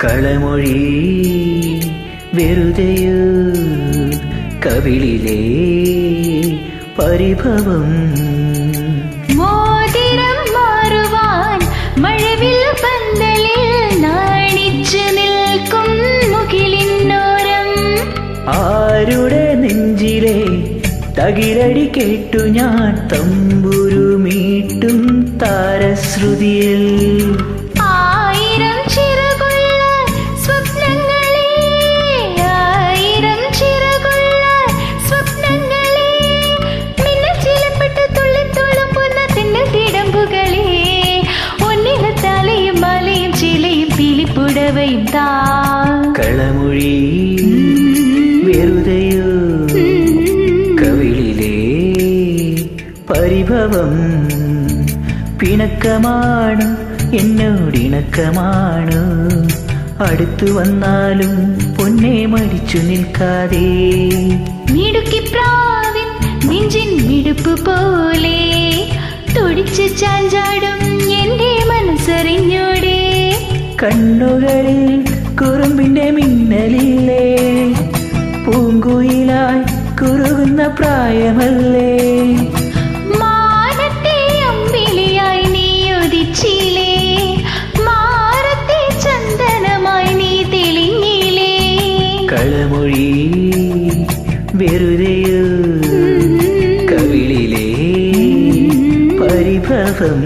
കളമൊഴി വെറുതെയോ കവിളിലെ പരിഭവം മോതിരം മാറുവാൻ മഴവിൽ പന്തലിൽ നാണിച്ചു നിൽക്കും മുകിലിന്നോരം ആരുടെ നെഞ്ചിലെ തകിലടി കേട്ടു ഞാൻ തമ്പുരു മീട്ടും താരശ്രുതിയിൽ ആയിരം ചിറകുള്ള സ്വപ്നങ്ങളെ ആയിരം ചിറകുള്ള സ്വപ്നങ്ങളെ മിന്നൽ ചിലപ്പെട്ട് തുള്ളിത്തുളുമ്പുന്ന തെന്നൽ തിടമ്പുകളെ ഒന്നില തലയും മലയും ചിലയും പിലിപ്പുടവയും താ കളമൊഴി വെറുതെയോ കവിളിലെ പരിഭവം പിണക്കമാണ് എന്നോടിണക്കമാണ് അടുത്തു വന്നാലും പൊന്നെ മടിച്ചു നിൽക്കാതെ മിടുക്കിപ്രാവിൻ നെഞ്ചിൻ മിടുപ്പ് പോലെ തുടിച്ച് ചാഞ്ചാടും എന്റെ മനസ്സറിഞ്ഞൂടെ കണ്ണുകളിൽ കുറുമ്പിന്റെ മിന്നലില്ലേ പൂങ്കുയിലായി കുറുകുന്ന പ്രായമല്ലേ മാനത്തെ അമ്പിളിയായി നീ ഉദിച്ചില്ലേ മാറത്തെ ചന്ദനമായി നീ തെളിഞ്ഞില്ലേ കളമൊഴി വെറുതെയോ കവിളിലെ പരിഭവം